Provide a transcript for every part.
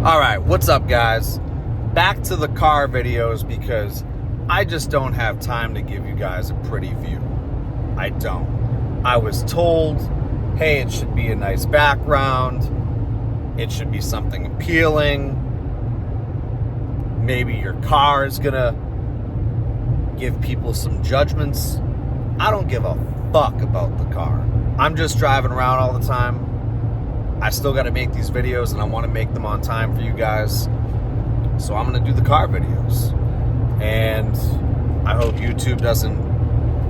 All right, what's up, guys? Back to the car videos because I just don't have time to give you guys a pretty view. I don't. I was told, hey, it should be a nice background. It should be something appealing. Maybe your car is gonna give people some judgments. I don't give a fuck about the car. I'm just driving around all the time. I still got to make these videos, and I want to make them on time for you guys. So I'm going to do the car videos. And I hope YouTube doesn't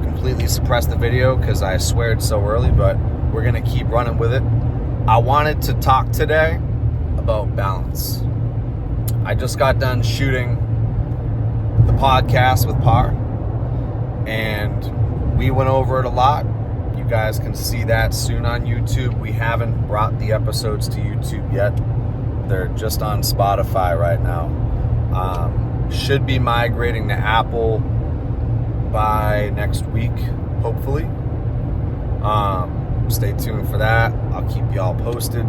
completely suppress the video because I sweared so early, but we're going to keep running with it. I wanted to talk today about balance. I just got done shooting the podcast with Par, and we went over it a lot. You guys can see that soon on YouTube. We haven't brought the episodes to YouTube yet. They're just on Spotify right now. Should be migrating to Apple by next week, hopefully. Stay tuned for that. I'll keep y'all posted.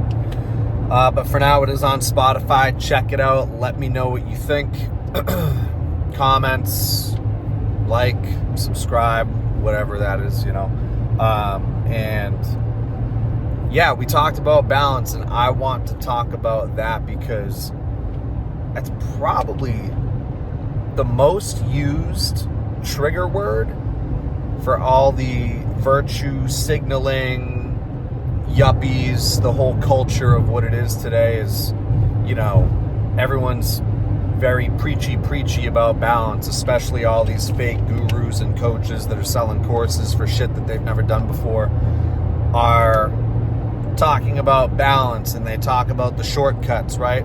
But for now, it is on Spotify. Check it out. Let me know what you think. Comments, like, subscribe, whatever that is, you know. And yeah, we talked about balance, and I want to talk about that because that's probably the most used trigger word for all the virtue signaling yuppies. The whole culture of what it is today is, you know, everyone's very preachy about balance, especially all these fake gurus and coaches that are selling courses for shit that they've never done before are talking about balance, and they talk about the shortcuts, right?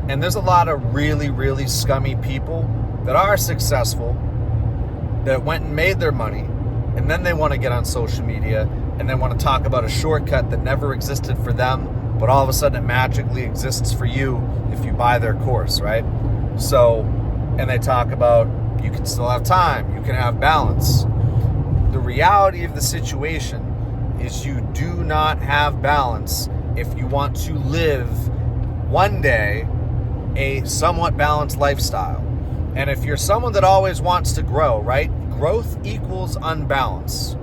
And there's a lot of really scummy people that are successful that went and made their money, and then they want to get on social media and they want to talk about a shortcut that never existed for them, but all of a sudden it magically exists for you if you buy their course, right? So, and they talk about you can still have time, you can have balance. The reality of the situation is you do not have balance if you want to live one day a somewhat balanced lifestyle. And if you're someone that always wants to grow, right? Growth equals unbalance.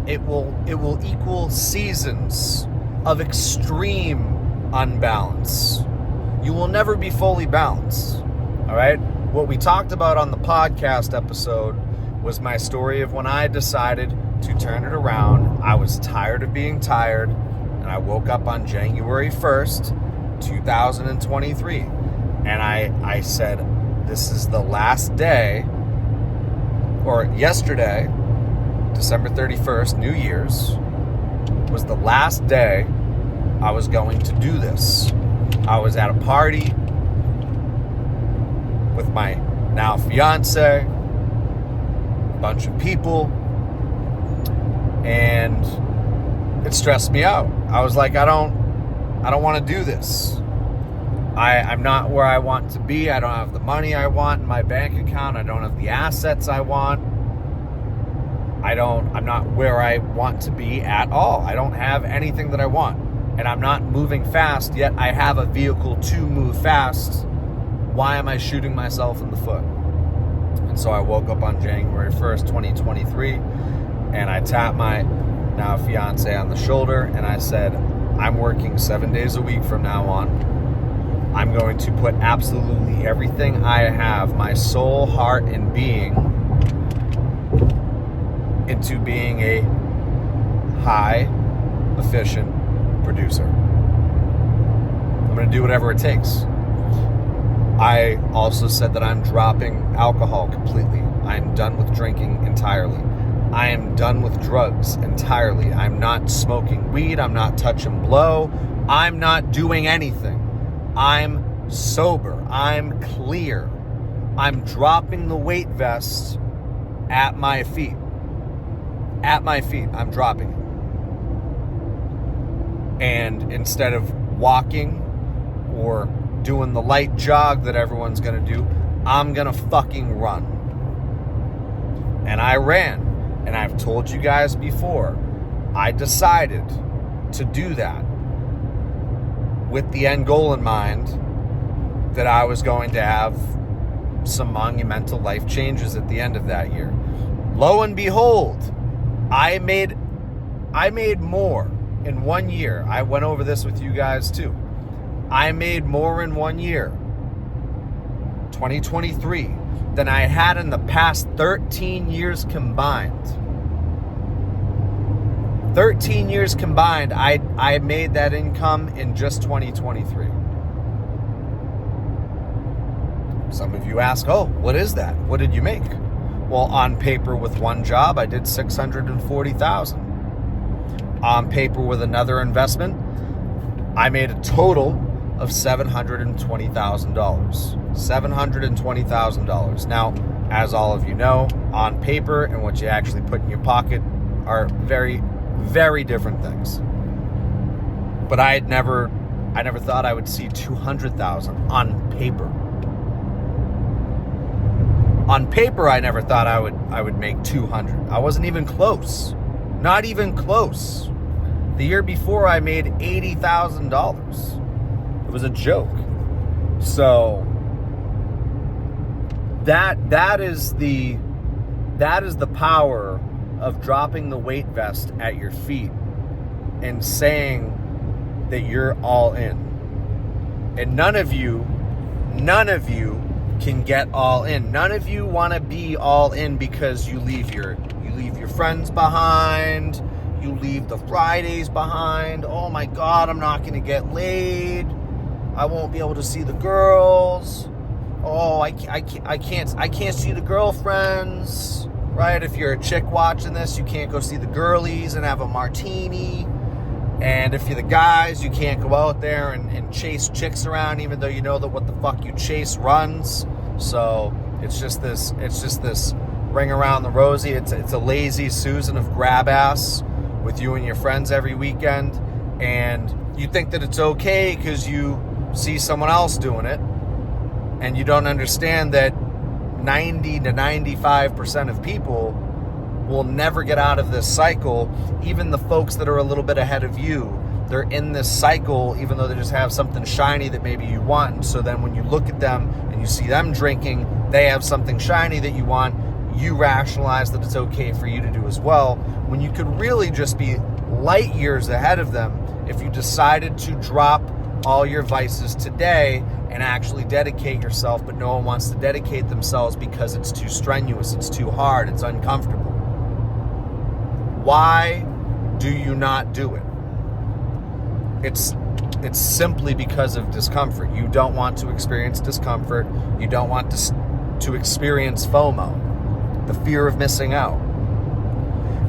It will equal seasons of extreme unbalance. You will never be fully balanced. All right. What we talked about on the podcast episode was my story of when I decided to turn it around. I was tired of being tired, and I woke up on January 1st, 2023. And I said, this is the last day, or yesterday, December 31st, New Year's, was the last day I was going to do this. I was at a party with my now fiance, a bunch of people, and it stressed me out. I was like, I don't want to do this. I'm not where I want to be. I don't have the money I want in my bank account. I don't have the assets I want. I'm not where I want to be at all. I don't have anything that I want. And I'm not moving fast, yet I have a vehicle to move fast. Why am I shooting myself in the foot? And so I woke up on January 1st, 2023, and I tapped my now fiance on the shoulder, and I said, I'm working 7 days a week from now on. I'm going to put absolutely everything I have, my soul, heart, and being, into being a high, efficient producer. I'm going to do whatever it takes. I also said that I'm dropping alcohol completely. I'm done with drinking entirely. I am done with drugs entirely. I'm not smoking weed. I'm not touching blow. I'm not doing anything. I'm sober. I'm clear. I'm dropping the weight vest at my feet. At my feet, I'm dropping it. And instead of walking or doing the light jog that everyone's gonna do, I'm gonna fucking run. And I ran. And I've told you guys before, I decided to do that with the end goal in mind that I was going to have some monumental life changes at the end of that year. Lo and behold, I made more in 1 year. I went over this with you guys too. I made more in 1 year, 2023, than I had in the past 13 years combined. 13 years combined, I made that income in just 2023. Some of you ask, oh, what is that? What did you make? Well, on paper with one job, I did $640,000. On paper with another investment, I made a total of $720,000. $720,000. Now, as all of you know, on paper and what you actually put in your pocket are very, very different things. But I never thought I would see $200,000 on paper. On paper, I never thought I would make $200,000. I wasn't even close. Not even close. The year before, I made $80,000. It was a joke. So that is the power of dropping the weight vest at your feet and saying that you're all in. And none of you can get all in. None of you want to be all in because you leave your friends behind. You leave the Fridays behind. Oh my God, I'm not going to get laid. I won't be able to see the girls. Oh, I can't see the girlfriends. Right? If you're a chick watching this, you can't go see the girlies and have a martini. And if you're the guys, you can't go out there and chase chicks around, even though you know that what the fuck you chase runs. So it's just this ring around the rosy. It's a lazy Susan of grab ass with you and your friends every weekend. And you think that it's okay because you see someone else doing it. And you don't understand that 90 to 95% of people will never get out of this cycle. Even the folks that are a little bit ahead of you, they're in this cycle even though they just have something shiny that maybe you want. And so then when you look at them and you see them drinking, they have something shiny that you want, you rationalize that it's okay for you to do as well, when you could really just be light years ahead of them if you decided to drop all your vices today and actually dedicate yourself. But no one wants to dedicate themselves because it's too strenuous, it's too hard, it's uncomfortable. Why do you not do it? It's simply because of discomfort. You don't want to experience discomfort. You don't want to experience FOMO, the fear of missing out.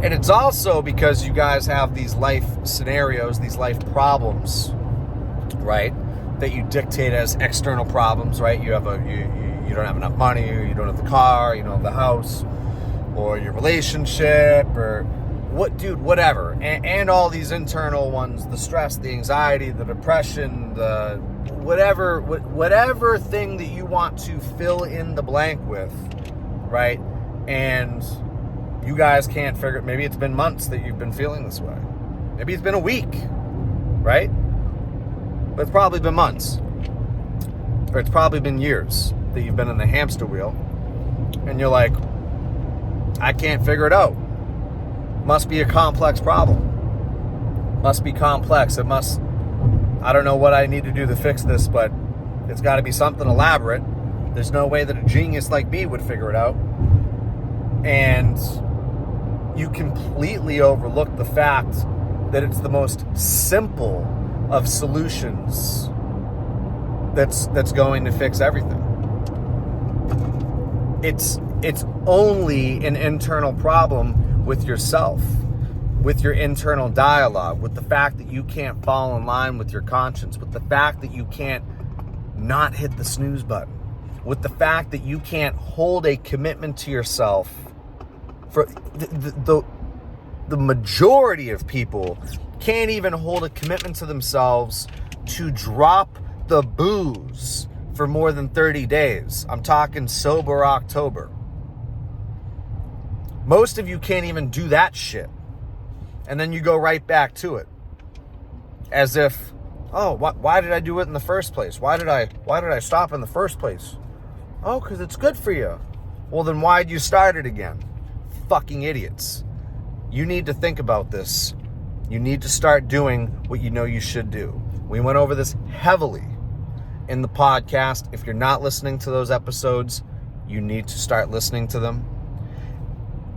And it's also because you guys have these life scenarios, these life problems, right, that you dictate as external problems, right? You don't have enough money, or you don't have the car, you don't have the house, or your relationship, or whatever. And all these internal ones, the stress, the anxiety, the depression, the whatever thing that you want to fill in the blank with, right? And you guys can't figure it. Maybe it's been months that you've been feeling this way. Maybe it's been a week, right? But it's probably been months. Or it's probably been years that you've been in the hamster wheel. And you're like, I can't figure it out. Must be a complex problem. Must be complex. I don't know what I need to do to fix this, but it's got to be something elaborate. There's no way that a genius like me would figure it out. And you completely overlook the fact that it's the most simple of solutions that's going to fix everything. It's only an internal problem with yourself, with your internal dialogue, with the fact that you can't fall in line with your conscience, with the fact that you can't not hit the snooze button, with the fact that you can't hold a commitment to yourself. For the majority of people can't even hold a commitment to themselves to drop the booze for more than 30 days. I'm talking sober October. Most of you can't even do that shit. And then you go right back to it. As if, Oh, why did I do it in the first place? Why did I stop in the first place? Oh, because it's good for you. Well, then why'd you start it again? Fucking idiots. You need to think about this. You need to start doing what you know you should do. We went over this heavily in the podcast. If you're not listening to those episodes, you need to start listening to them.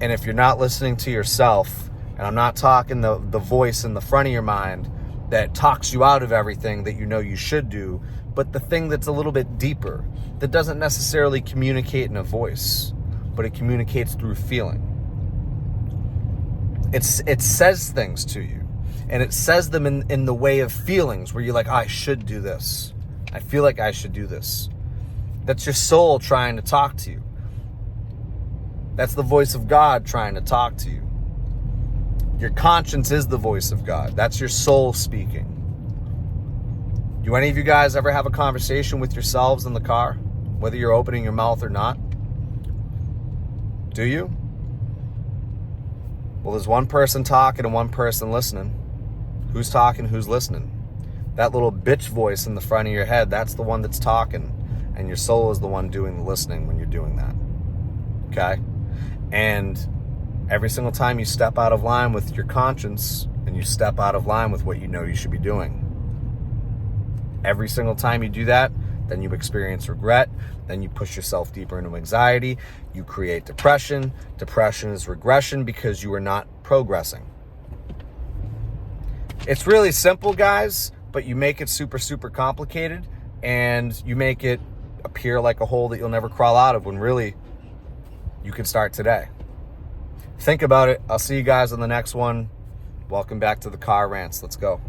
And if you're not listening to yourself, and I'm not talking the voice in the front of your mind that talks you out of everything that you know you should do, but the thing that's a little bit deeper, that doesn't necessarily communicate in a voice, but it communicates through feeling. It says things to you, and it says them in the way of feelings where you're like, I should do this. I feel like I should do this. That's your soul trying to talk to you. That's the voice of God trying to talk to you. Your conscience is the voice of God. That's your soul speaking. Do any of you guys ever have a conversation with yourselves in the car, whether you're opening your mouth or not? Do you? Well, there's one person talking and one person listening. Who's talking? Who's listening? That little bitch voice in the front of your head, that's the one that's talking. And your soul is the one doing the listening when you're doing that. Okay? And every single time you step out of line with your conscience and you step out of line with what you know you should be doing, every single time you do that, then you experience regret, then you push yourself deeper into anxiety, you create depression. Depression is regression because you are not progressing. It's really simple, guys, but you make it super, super complicated, and you make it appear like a hole that you'll never crawl out of when really you can start today. Think about it. I'll see you guys on the next one. Welcome back to the Car Rants. Let's go.